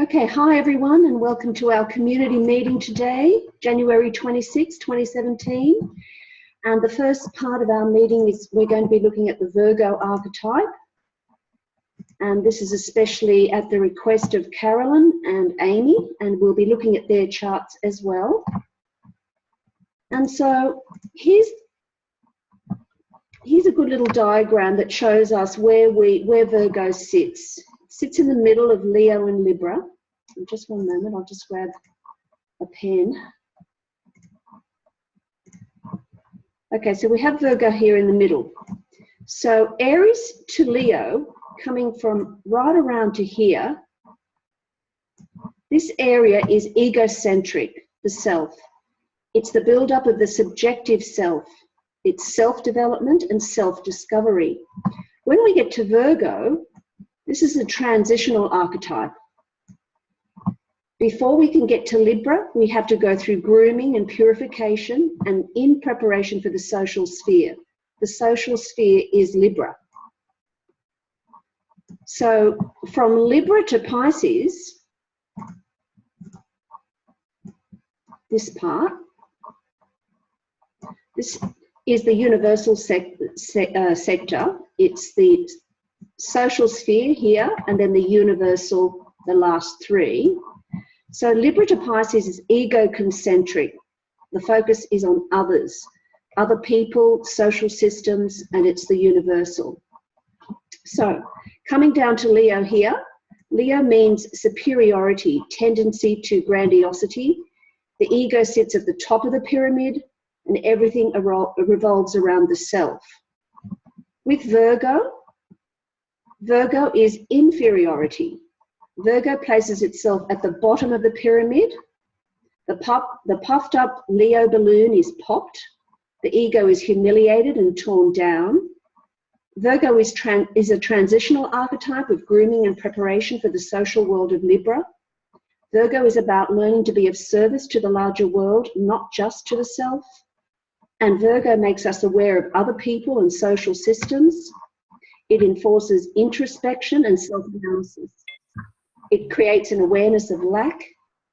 Okay, hi everyone and welcome to our community meeting today, January 26, 2017. And the first part of our meeting is we're going to be looking at the Virgo archetype. And this is especially at the request of Carolyn and Amy, and we'll be looking at their charts as well. And so here's a good little diagram that shows us where Virgo sits. Sits in the middle of Leo and Libra. Just one moment, I'll just grab a pen. Okay, so we have Virgo here in the middle. So Aries to Leo, coming from right around to here, this area is egocentric, the self. It's the build-up of the subjective self. It's self-development and self-discovery. When we get to Virgo, this is a transitional archetype. Before we can get to Libra, we have to go through grooming and purification and in preparation for the social sphere. The social sphere is Libra. So from Libra to Pisces, this part, this is the universal sector. It's the social sphere here, and then the universal, the last three. So Libra to Pisces is ego-concentric. The focus is on others, other people, social systems, and it's the universal. So coming down to Leo here, Leo means superiority, tendency to grandiosity. The ego sits at the top of the pyramid, and everything revolves around the self. With Virgo, Virgo is inferiority. Virgo places itself at the bottom of the pyramid. The puffed up Leo balloon is popped. The ego is humiliated and torn down. Virgo is a transitional archetype of grooming and preparation for the social world of Libra. Virgo is about learning to be of service to the larger world, not just to the self. And Virgo makes us aware of other people and social systems. It enforces introspection and self-analysis. It creates an awareness of lack,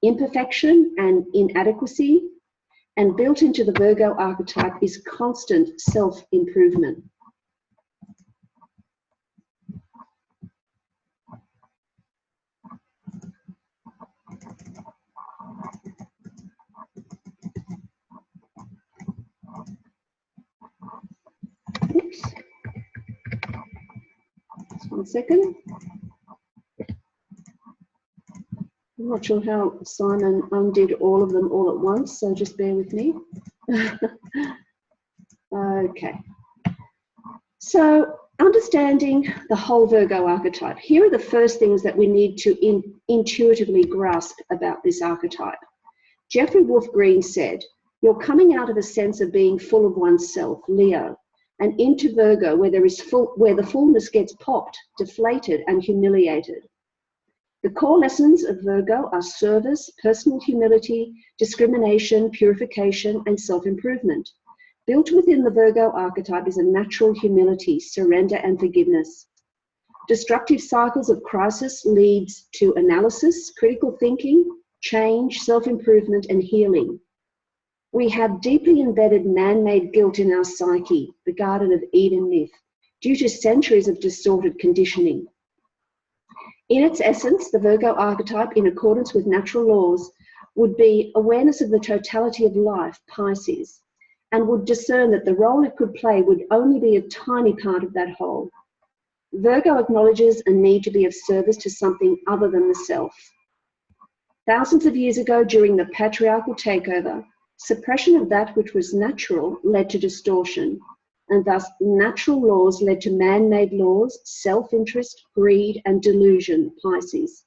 imperfection, and inadequacy. And built into the Virgo archetype is constant self-improvement. Oops. Just 1 second. I'm not sure how Simon undid all of them all at once, so just bear with me. Okay. So understanding the whole Virgo archetype. Here are the first things that we need to intuitively grasp about this archetype. Jeffrey Wolf Green said, "You're coming out of a sense of being full of oneself, Leo, and into Virgo where the fullness gets popped, deflated, and humiliated. The core lessons of Virgo are service, personal humility, discrimination, purification, and self-improvement. Built within the Virgo archetype is a natural humility, surrender, and forgiveness. Destructive cycles of crisis leads to analysis, critical thinking, change, self-improvement, and healing. We have deeply embedded man-made guilt in our psyche, the Garden of Eden myth, due to centuries of distorted conditioning. In its essence, the Virgo archetype, in accordance with natural laws, would be awareness of the totality of life, Pisces, and would discern that the role it could play would only be a tiny part of that whole. Virgo acknowledges a need to be of service to something other than the self. Thousands of years ago, during the patriarchal takeover, suppression of that which was natural led to distortion, and thus natural laws led to man-made laws, self-interest, greed, and delusion, Pisces.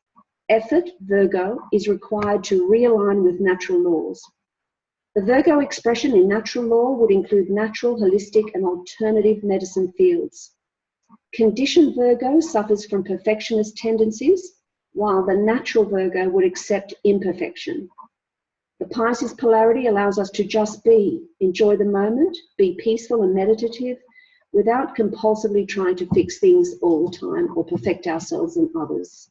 Effort, Virgo, is required to realign with natural laws. The Virgo expression in natural law would include natural, holistic, and alternative medicine fields. Conditioned Virgo suffers from perfectionist tendencies, while the natural Virgo would accept imperfection. The Pisces polarity allows us to just be, enjoy the moment, be peaceful and meditative, without compulsively trying to fix things all the time or perfect ourselves and others.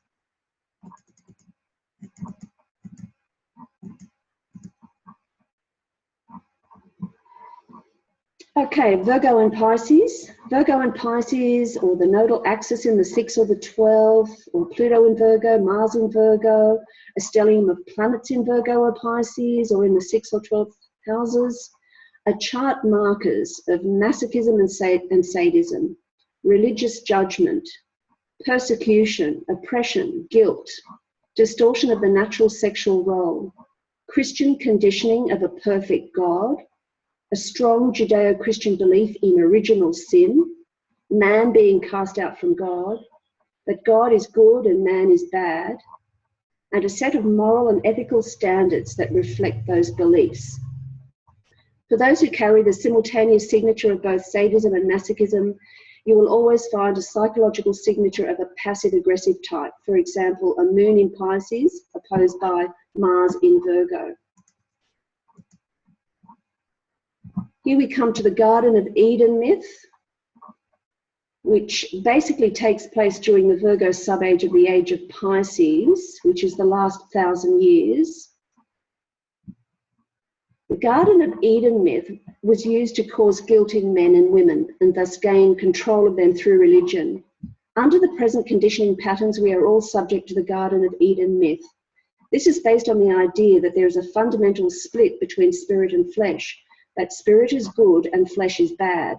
Okay, Virgo and Pisces. Virgo and Pisces, or the nodal axis in the 6th or the 12th, or Pluto in Virgo, Mars in Virgo, a stellium of planets in Virgo or Pisces, or in the 6th or 12th houses, are chart markers of masochism and sadism, religious judgment, persecution, oppression, guilt, distortion of the natural sexual role, Christian conditioning of a perfect God, a strong Judeo-Christian belief in original sin, man being cast out from God, that God is good and man is bad, and a set of moral and ethical standards that reflect those beliefs. For those who carry the simultaneous signature of both sadism and masochism, you will always find a psychological signature of a passive-aggressive type. For example, a moon in Pisces opposed by Mars in Virgo. Here we come to the Garden of Eden myth, which basically takes place during the Virgo sub-age of the age of Pisces, which is the last 1,000 years. The Garden of Eden myth was used to cause guilt in men and women and thus gain control of them through religion. Under the present conditioning patterns, we are all subject to the Garden of Eden myth. This is based on the idea that there is a fundamental split between spirit and flesh, that spirit is good and flesh is bad.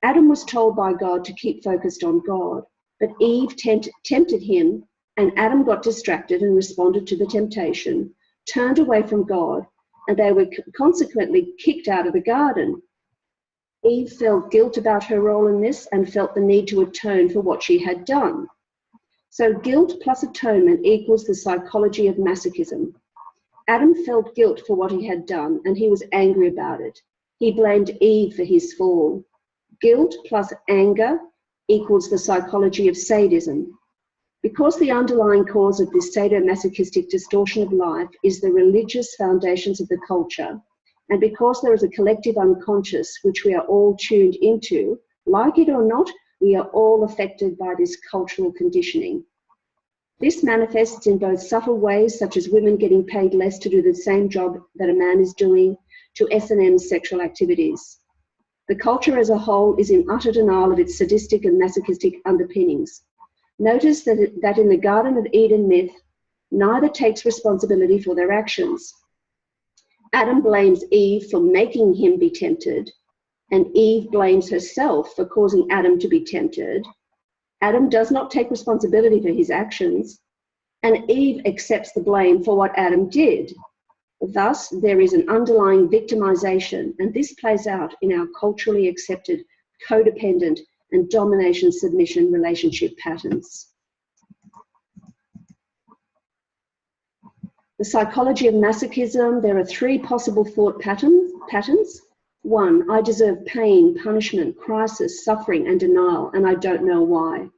Adam was told by God to keep focused on God, but Eve tempted him, and Adam got distracted and responded to the temptation, turned away from God, and they were consequently kicked out of the garden. Eve felt guilt about her role in this and felt the need to atone for what she had done. So guilt plus atonement equals the psychology of masochism. Adam felt guilt for what he had done, and he was angry about it. He blamed Eve for his fall. Guilt plus anger equals the psychology of sadism. Because the underlying cause of this sadomasochistic distortion of life is the religious foundations of the culture, and because there is a collective unconscious which we are all tuned into, like it or not, we are all affected by this cultural conditioning. This manifests in both subtle ways, such as women getting paid less to do the same job that a man is doing, to S&M sexual activities. The culture as a whole is in utter denial of its sadistic and masochistic underpinnings. Notice that in the Garden of Eden myth, neither takes responsibility for their actions. Adam blames Eve for making him be tempted, and Eve blames herself for causing Adam to be tempted. Adam does not take responsibility for his actions, and Eve accepts the blame for what Adam did. Thus, there is an underlying victimization, and this plays out in our culturally accepted codependent and domination-submission relationship patterns. The psychology of masochism, there are 3 possible thought patterns. 1, I deserve pain, punishment, crisis, suffering, and denial, and I don't know why.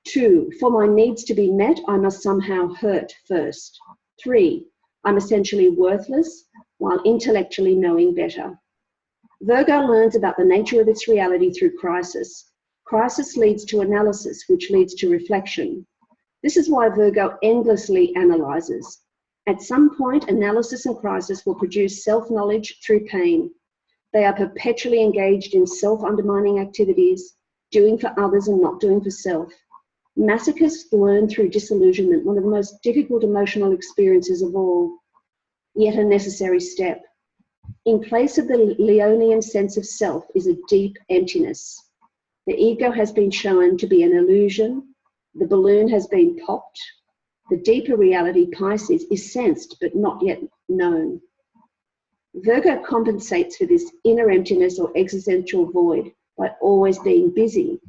2, for my needs to be met, I must somehow hurt first. 3, I'm essentially worthless while intellectually knowing better. Virgo learns about the nature of its reality through crisis. Crisis leads to analysis, which leads to reflection. This is why Virgo endlessly analyzes. At some point, analysis and crisis will produce self-knowledge through pain. They are perpetually engaged in self-undermining activities, doing for others and not doing for self. Masochists learn through disillusionment, one of the most difficult emotional experiences of all, yet a necessary step. In place of the Leonian sense of self is a deep emptiness. The ego has been shown to be an illusion. The balloon has been popped. The deeper reality, Pisces, is sensed but not yet known. Virgo compensates for this inner emptiness or existential void by always being busy.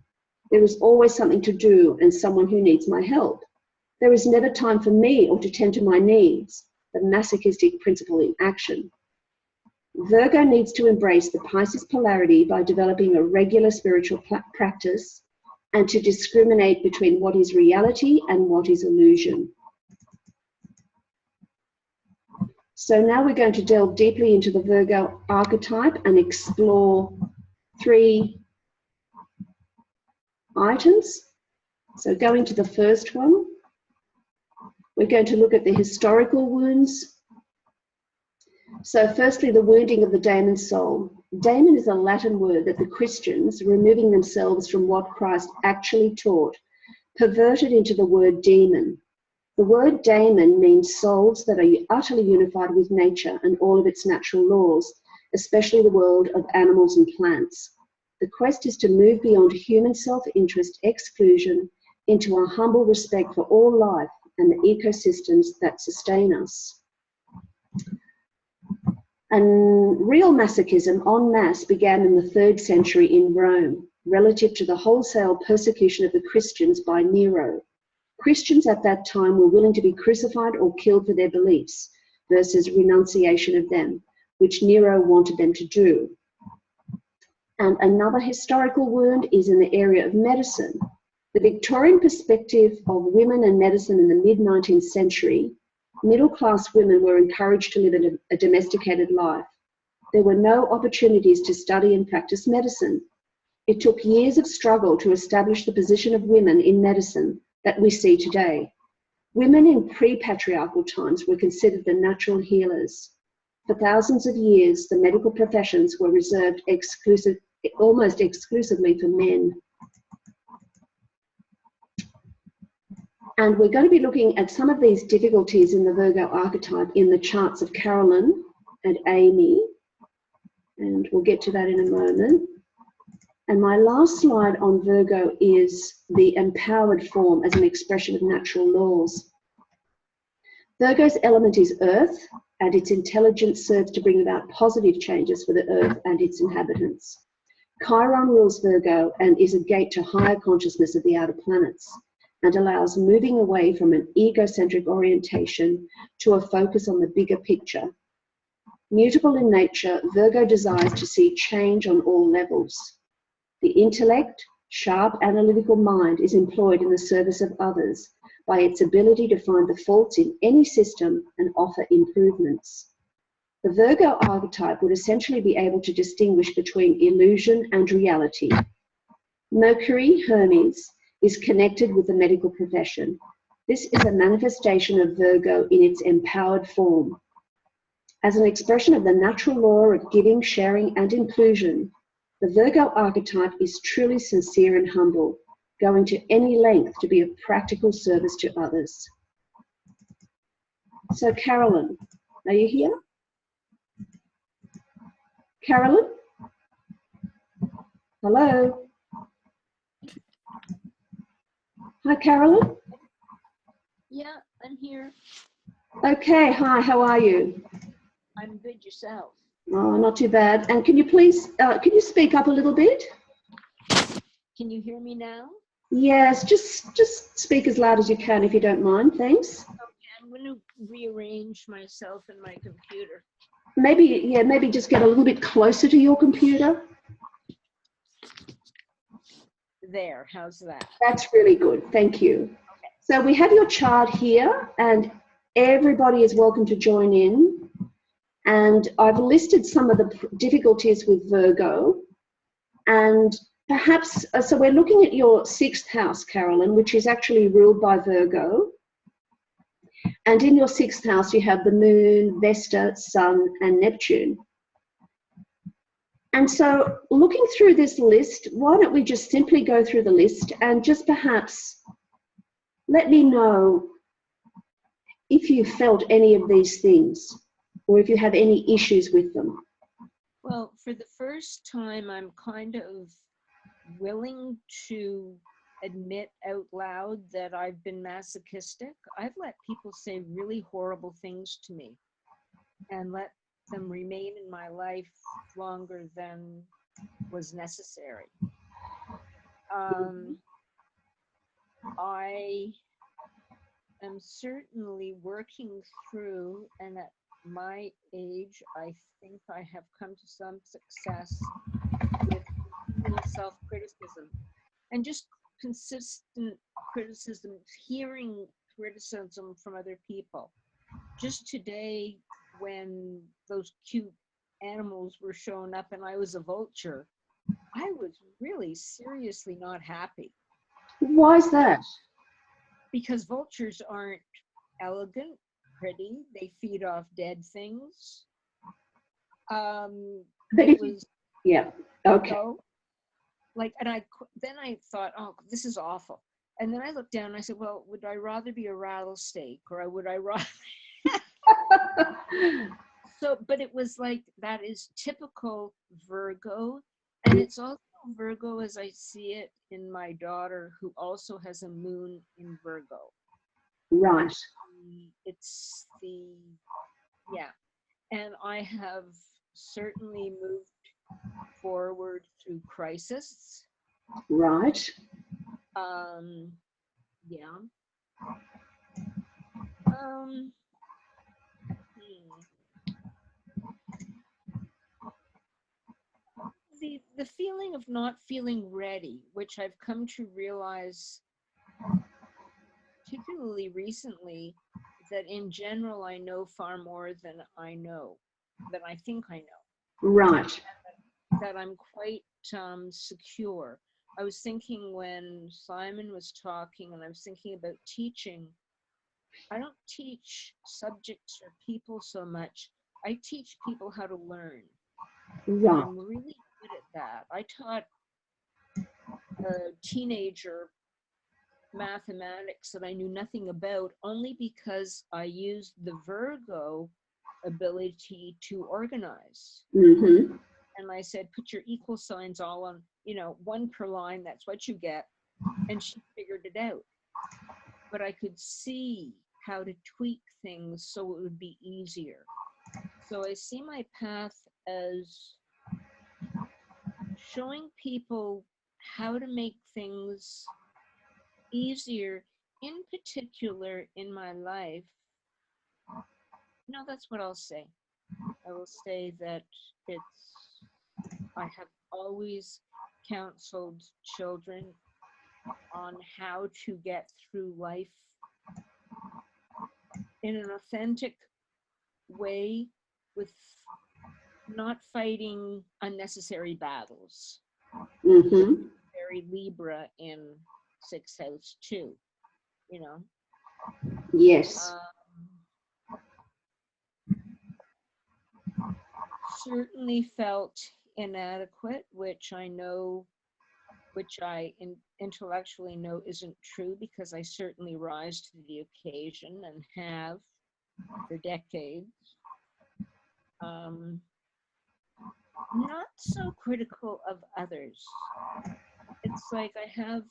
There is always something to do and someone who needs my help. There is never time for me or to tend to my needs, the masochistic principle in action. Virgo needs to embrace the Pisces polarity by developing a regular spiritual practice and to discriminate between what is reality and what is illusion. So now we're going to delve deeply into the Virgo archetype and explore 3 items. So going to the first one, We're going to look at the historical wounds. So firstly, the wounding of the daemon soul. Daemon is a Latin word that the Christians, removing themselves from what Christ actually taught, perverted into the word demon. The word daemon means souls that are utterly unified with nature and all of its natural laws, especially the world of animals and plants. The quest is to move beyond human self-interest exclusion into a humble respect for all life and the ecosystems that sustain us. And real masochism en masse began in the 3rd century in Rome, relative to the wholesale persecution of the Christians by Nero. Christians at that time were willing to be crucified or killed for their beliefs versus renunciation of them, which Nero wanted them to do. And another historical wound is in the area of medicine. The Victorian perspective of women and medicine in the mid-19th century, middle-class women were encouraged to live a domesticated life. There were no opportunities to study and practice medicine. It took years of struggle to establish the position of women in medicine that we see today. Women in pre-patriarchal times were considered the natural healers. For thousands of years, the medical professions were reserved almost exclusively for men. And we're going to be looking at some of these difficulties in the Virgo archetype in the charts of Carolyn and Amy, and we'll get to that in a moment. And my last slide on Virgo is the empowered form as an expression of natural laws. Virgo's element is earth, and its intelligence serves to bring about positive changes for the earth and its inhabitants. Chiron rules Virgo and is a gate to higher consciousness of the outer planets, and allows moving away from an egocentric orientation to a focus on the bigger picture. Mutable in nature, Virgo desires to see change on all levels. The intellect, sharp analytical mind is employed in the service of others by its ability to find the faults in any system and offer improvements. The Virgo archetype would essentially be able to distinguish between illusion and reality. Mercury, Hermes, is connected with the medical profession. This is a manifestation of Virgo in its empowered form. As an expression of the natural law of giving, sharing, and inclusion, the Virgo archetype is truly sincere and humble, going to any length to be of practical service to others. So Carolyn, are you here? Carolyn? Hello? Hi, Carolyn? Yeah, I'm here. Okay, hi, how are you? I'm good, yourself. Oh, not too bad. And can you please, can you speak up a little bit? Can you hear me now? Yes, just speak as loud as you can if you don't mind, thanks. Okay, I'm going to rearrange myself in my computer. Maybe just get a little bit closer to your computer. There, how's that? That's really good, thank you. Okay. So we have your chart here and everybody is welcome to join in. And I've listed some of the difficulties with Virgo. And perhaps, so we're looking at your 6th house, Carolyn, which is actually ruled by Virgo. And in your 6th house, you have the Moon, Vesta, Sun, and Neptune. And so looking through this list, why don't we just simply go through the list and just perhaps let me know if you felt any of these things or if you have any issues with them. Well, for the first time, I'm kind of willing to admit out loud that I've been masochistic. I've let people say really horrible things to me and let them remain in my life longer than was necessary. I am certainly working through, and at my age, I think I have come to some success with self-criticism and just consistent criticism, hearing criticism from other people. Just today, when those cute animals were showing up and I was a vulture, I was really seriously not happy. Why is that? Because vultures aren't elegant, pretty. They feed off dead things. But It was yeah, okay. so like, and then I thought, oh, this is awful. And then I looked down and I said, well, would I rather be a rattlesnake or would I rather? So, but it was like, that is typical Virgo. And it's also Virgo as I see it in my daughter, who also has a moon in Virgo. Right. Yeah. And I have certainly moved forward through crisis. Right. Yeah. The feeling of not feeling ready, which I've come to realize, particularly recently, that in general I know far more than I think I know. Right. That I'm quite secure. I was thinking when Simon was talking, and I was thinking about teaching, I don't teach subjects or people so much. I teach people how to learn. Right. I'm really good at that. I taught a teenager mathematics that I knew nothing about, only because I used the Virgo ability to organize. Mm-hmm. And I said, put your equal signs all on, one per line, that's what you get. And she figured it out. But I could see how to tweak things so it would be easier. So I see my path as showing people how to make things easier, in particular in my life. No, that's what I'll say. I will say that I have always counseled children on how to get through life in an authentic way, with not fighting unnecessary battles. Mm-hmm. Very Libra in 6th house too, Yes. Certainly felt inadequate, which I intellectually know isn't true, because I certainly rise to the occasion and have for decades. Not so critical of others. It's like I have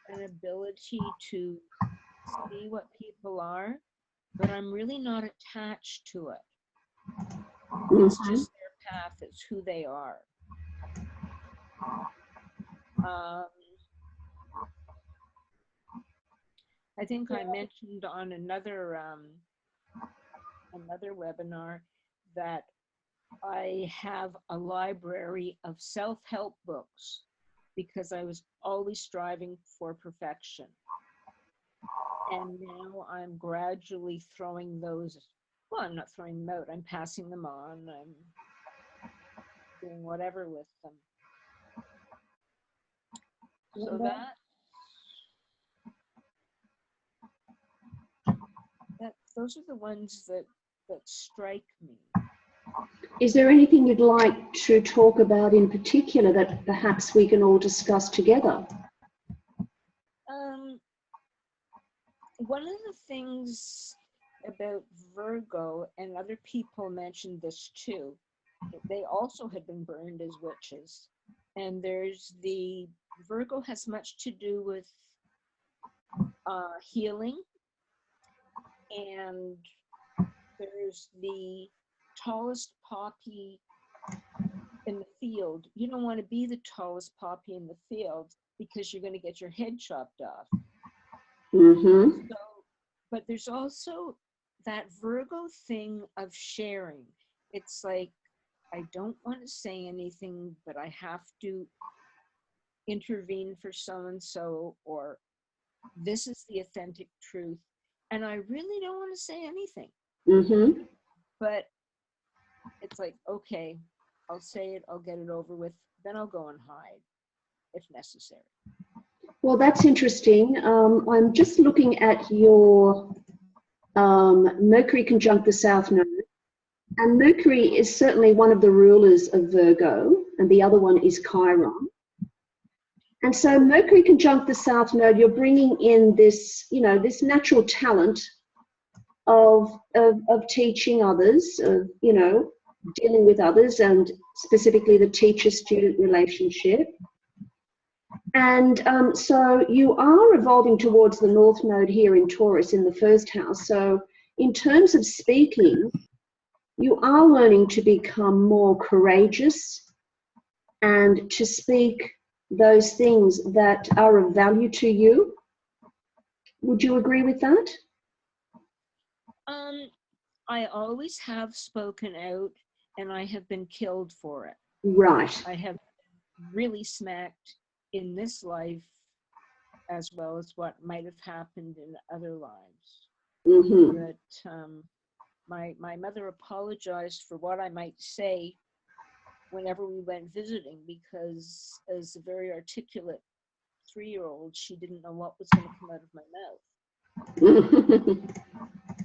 an ability to see what people are, but I'm really not attached to it. It's just their path, it's who they are. I think I mentioned on another webinar that I have a library of self-help books because I was always striving for perfection. And now I'm gradually throwing those, well, I'm not throwing them out, I'm passing them on, I'm doing whatever with them. So those are the ones that strike me. Is there anything you'd like to talk about in particular that perhaps we can all discuss together? One of the things about Virgo, and other people mentioned this too, they also had been burned as witches. And Virgo has much to do with healing. And there's the tallest poppy in the field. You don't want to be the tallest poppy in the field because you're going to get your head chopped off. Mm-hmm. But there's also that Virgo thing of sharing. It's like, I don't want to say anything, but I have to intervene for so-and-so, or this is the authentic truth. And I really don't want to say anything. Mm-hmm. But it's like, okay, I'll say it, I'll get it over with, then I'll go and hide if necessary. Well, that's interesting. I'm just looking at your Mercury conjunct the South Node. And Mercury is certainly one of the rulers of Virgo, and the other one is Chiron. And so Mercury conjunct the South Node, you're bringing in this, you know, this natural talent of teaching others, of, you know, dealing with others, and specifically the teacher-student relationship. And so you are evolving towards the North Node here in Taurus in the first house. So in terms of speaking, you are learning to become more courageous and to speak those things that are of value to you. Would you agree with that? I always have spoken out, and I have been killed for it. Right. I have really smacked in this life as well as what might have happened in other lives. Mm-hmm. But my mother apologized for what I might say whenever we went visiting, because as a very articulate 3-year-old, she didn't know what was going to come out of my mouth.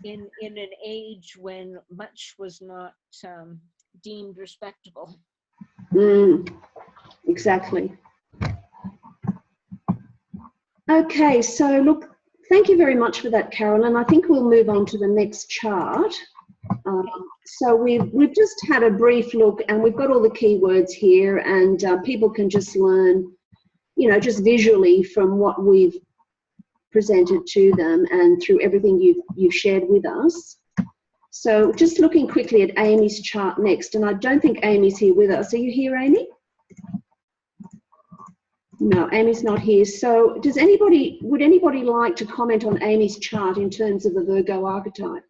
In an age when much was not deemed respectable. Exactly. Okay, so look, thank you very much for that, Carolyn. I think we'll move on to the next chart. So we've just had a brief look, and we've got all the keywords here, and people can just learn, you know, just visually from what we've presented to them and through everything you've shared with us. So just looking quickly at Amy's chart next, and I don't think Amy's here with us. Are you here, Amy? No, Amy's not here. So would anybody like to comment on Amy's chart in terms of the Virgo archetype?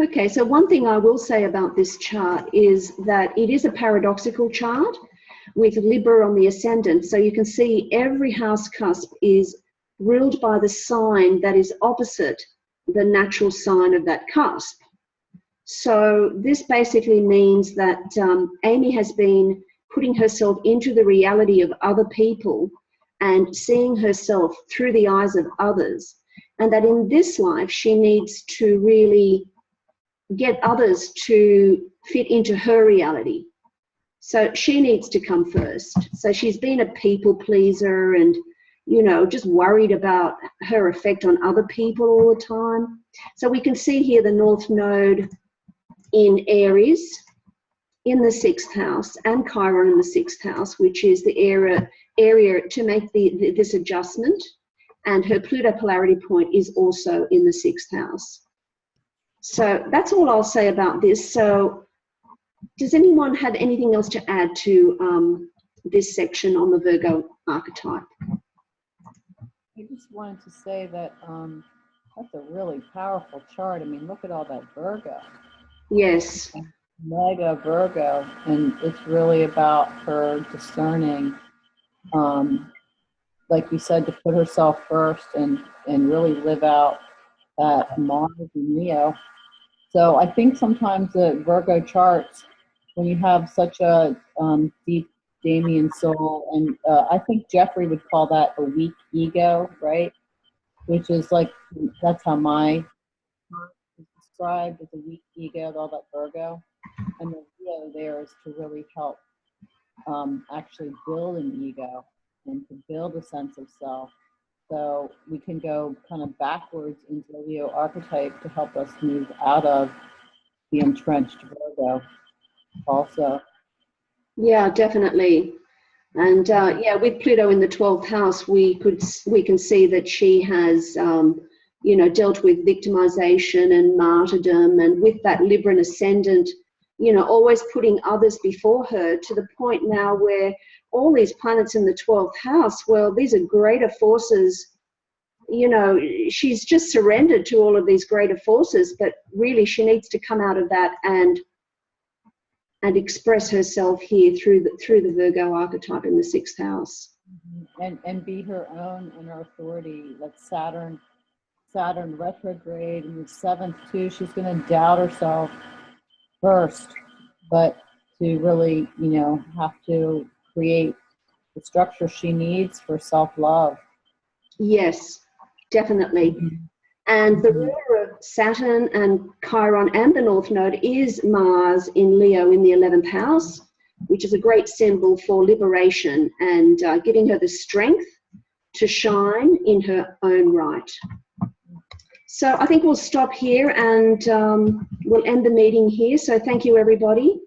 Okay, so one thing I will say about this chart is that it is a paradoxical chart with Libra on the ascendant. So you can see every house cusp is ruled by the sign that is opposite the natural sign of that cusp. So this basically means that Amy has been putting herself into the reality of other people and seeing herself through the eyes of others, and that in this life she needs to really get others to fit into her reality. So she needs to come first. So she's been a people pleaser and, you know, just worried about her effect on other people all the time. So we can see here the North Node in Aries in the 6th house, and Chiron in the 6th house, which is the area to make this adjustment. And her Pluto polarity point is also in the 6th house. So that's all I'll say about this. So does anyone have anything else to add to this section on the Virgo archetype? I just wanted to say that that's a really powerful chart. I mean, look at all that Virgo. Yes. Mega Virgo. And it's really about her discerning, like you said, to put herself first and really live out that Mars and Leo. So I think sometimes the Virgo charts, when you have such a deep Damien soul, and I think Jeffrey would call that a weak ego, right? Which is like, that's how my chart is described, as a weak ego, all that Virgo. And the Leo there is to really help actually build an ego and to build a sense of self. So we can go kind of backwards into the Leo archetype to help us move out of the entrenched Virgo also. Yeah, definitely. And yeah, with Pluto in the 12th house, we can see that she has, you know, dealt with victimization and martyrdom, and with that Libran ascendant, you know, always putting others before her, to the point now where all these planets in the 12th house, well, these are greater forces. You know, she's just surrendered to all of these greater forces, but really she needs to come out of that and express herself here through the Virgo archetype in the 6th house. And be her own inner authority. Like Saturn retrograde in the 7th too. She's going to doubt herself first, but to really, you know, have to create the structure she needs for self-love. Yes, definitely. And the ruler of Saturn and Chiron and the North Node is Mars in Leo in the 11th house, which is a great symbol for liberation and giving her the strength to shine in her own right. So I think we'll stop here and we'll end the meeting here. So thank you, everybody.